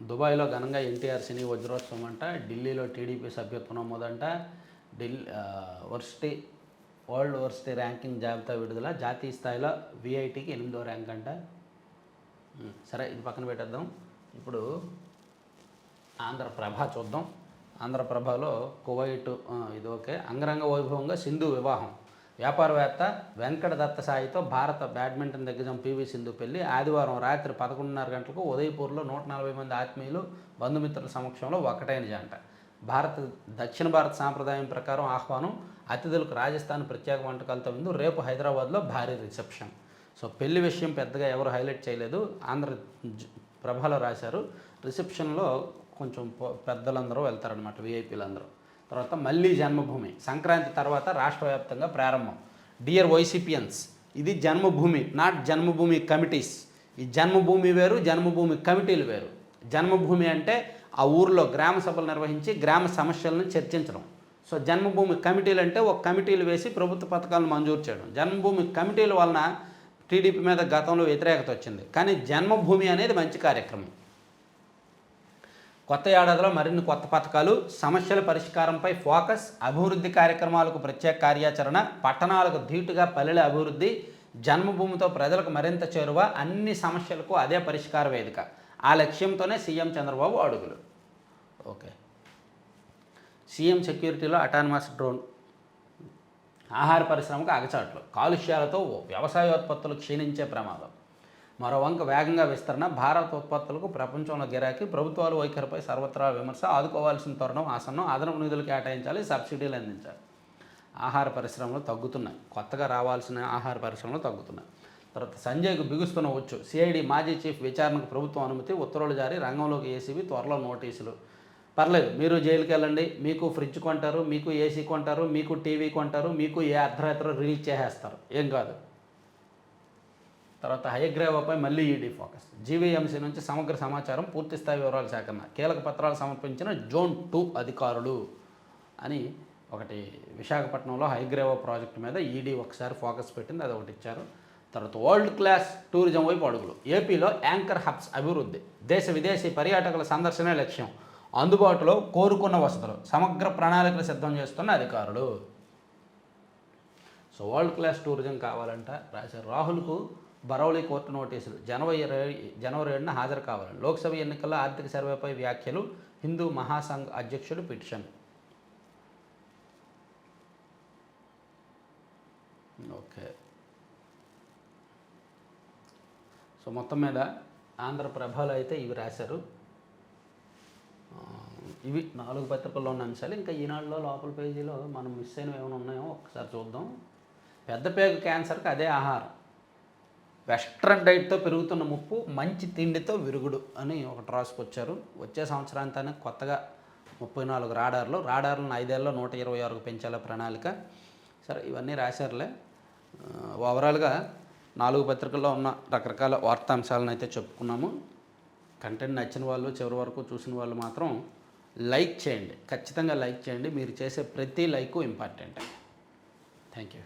దుబాయ్లో ఘనంగా ఎన్టీఆర్ సినీ వజ్రోత్సవం అంట. ఢిల్లీలో టీడీపీ సభ్యత్వ నమోదంట. వరల్డ్ వర్సిటీ ర్యాంకింగ్ జాబితా విడుదల, జాతీయ స్థాయిలో VITకి 8వ ర్యాంక్ అంట. సరే, ఇది పక్కన పెట్టేద్దాం. ఇప్పుడు ఆంధ్రప్రభ చూద్దాం. ఆంధ్రప్రభలో కువైట్, ఇది ఓకే. అంగరంగ వైభవంగా సింధు వివాహం, వ్యాపారవేత్త వెంకట దత్త సాయితో భారత బ్యాడ్మింటన్ దిగ్గజం PV సింధు పెళ్లి ఆదివారం రాత్రి 11:30 గంటలకు ఉదయపూర్లో 140 మంది ఆత్మీయులు, బంధుమిత్రుల సమక్షంలో ఒకటైన జంట. దక్షిణ భారత సాంప్రదాయం ప్రకారం ఆహ్వానం, అతిథులకు రాజస్థాన్ ప్రత్యేక వంటకాలతో విందు, రేపు హైదరాబాద్లో భారీ రిసెప్షన్. సో పెళ్లి విషయం పెద్దగా ఎవరు హైలైట్ చేయలేదు, ఆంధ్రప్రభలో రాశారు. రిసెప్షన్లో కొంచెం పెద్దలందరూ వెళ్తారనమాట, VIPలందరూ. తర్వాత మళ్ళీ జన్మభూమి, సంక్రాంతి తర్వాత రాష్ట్ర వ్యాప్తంగా ప్రారంభం. డియర్ వైసీపీఎన్స్, ఇది జన్మభూమి, నాట్ జన్మభూమి కమిటీస్. ఈ జన్మభూమి వేరు, జన్మభూమి కమిటీలు వేరు. జన్మభూమి అంటే ఆ ఊరిలో గ్రామ సభలు నిర్వహించి గ్రామ సమస్యలను చర్చించడం. సో జన్మభూమి కమిటీలు అంటే ఒక కమిటీలు వేసి ప్రభుత్వ పథకాలను మంజూరు చేయడం. జన్మభూమి కమిటీల వలన టీడీపీ మీద గతంలో వ్యతిరేకత వచ్చింది, కానీ జన్మభూమి అనేది మంచి కార్యక్రమం. కొత్త ఏడాదిలో మరిన్ని కొత్త పథకాలు, సమస్యల పరిష్కారంపై ఫోకస్, అభివృద్ధి కార్యక్రమాలకు ప్రత్యేక కార్యాచరణ, పట్టణాలకు ధీటుగా పల్లెల అభివృద్ధి, జన్మభూమితో ప్రజలకు మరింత చేరువ, అన్ని సమస్యలకు అదే పరిష్కార వేదిక. ఆ లక్ష్యంతోనే సీఎం చంద్రబాబు అడుగులు. ఓకే. సీఎం సెక్యూరిటీలో అటానమస్ డ్రోన్, ఆహార పరిశ్రమకు అగచాట్లు, కాలుష్యాలతో వ్యవసాయోత్పత్తులు క్షీణించే ప్రమాదం. మరో వంక వేగంగా విస్తరణ, భారత ఉత్పత్తులకు ప్రపంచంలో గిరాకీ, ప్రభుత్వాలు వైఖరిపై సర్వత్రా విమర్శ, ఆదుకోవాల్సిన తరుణం ఆసన్నం, అదనపు నిధులు కేటాయించాలి, సబ్సిడీలు అందించాలి. ఆహార పరిశ్రమలు తగ్గుతున్నాయి, కొత్తగా రావాల్సిన ఆహార పరిశ్రమలు తగ్గుతున్నాయి. తర్వాత సంజయ్కు బిగుస్తున్న వచ్చు, సిఐడి మాజీ చీఫ్ విచారణకు ప్రభుత్వం అనుమతి, ఉత్తర్వులు జారీ, రంగంలోకి ఏసీబీ, త్వరలో నోటీసులు. పర్లేదు, మీరు జైలుకి వెళ్ళండి, మీకు ఫ్రిడ్జ్ కొంటారు, మీకు ఏసీ కొంటారు, మీకు టీవీ కొంటారు, మీకు ఏ అర్ధరాత్రి రిలీజ్ చేసేస్తారు, ఏం కాదు. తర్వాత హయగ్రీవాపై మళ్ళీ ఈడీ ఫోకస్, జీవీఎంసీ నుంచి సమగ్ర సమాచారం, పూర్తిస్థాయి వివరాలు సేకరణ, కీలక పత్రాలు సమర్పించిన జోన్ 2 అధికారులు అని ఒకటి. విశాఖపట్నంలో హయగ్రీవా ప్రాజెక్టు మీద ఈడీ ఒకసారి ఫోకస్ పెట్టింది, అది ఒకటి ఇచ్చారు. తర్వాత వరల్డ్ క్లాస్ టూరిజం వైపు అడుగులు. ఏపీలో యాంకర్ హబ్స్ అభివృద్ధి. దేశ విదేశీ పర్యాటకుల సందర్శనే లక్ష్యం. అందుబాటులో కోరుకున్న వసతులు. సమగ్ర ప్రణాళికలు సిద్ధం చేస్తున్న అధికారులు. సో వరల్డ్ క్లాస్ టూరిజం కావాలంట రాశారు. రాహుల్కు బరౌలీ కోర్టు నోటీసులు. జనవరి 7న హాజరు కావాలని. లోక్సభ ఎన్నికల్లో ఆర్థిక సర్వేపై వ్యాఖ్యలు. హిందూ మహాసంఘ్ అధ్యక్షుడు పిటిషన్. ఓకే. సో మొత్తం మీద ఆంధ్రప్రభలో అయితే ఇవి రాశారు. ఇవి 4 పత్రికల్లో ఉన్న అంశాలు. ఇంకా ఈనాడులో లోపల పేజీలో మనం మిస్ అయినవి ఏమైనా ఉన్నాయో ఒకసారి చూద్దాం. పెద్ద పేగు క్యాన్సర్కి అదే ఆహారం. వెస్ట్రన్ డైట్తో పెరుగుతున్న ముప్పు, మంచి తిండితో విరుగుడు అని ఒకటి రాసుకొచ్చారు. వచ్చే సంవత్సరాంతానికి కొత్తగా 34 రాడార్లను 5 ఏళ్ళలో 126కు పెంచాల ప్రణాళిక. సరే ఇవన్నీ రాశారులే. ఓవరాల్గా 4 పత్రికల్లో ఉన్న రకరకాల వార్తాంశాలను అయితే చెప్పుకున్నాము. కంటెంట్ నచ్చిన వాళ్ళు, చివరి వరకు చూసిన వాళ్ళు మాత్రం లైక్ చేయండి. ఖచ్చితంగా లైక్ చేయండి. మీరు చేసే ప్రతి లైకు ఇంపార్టెంట్. Thank you.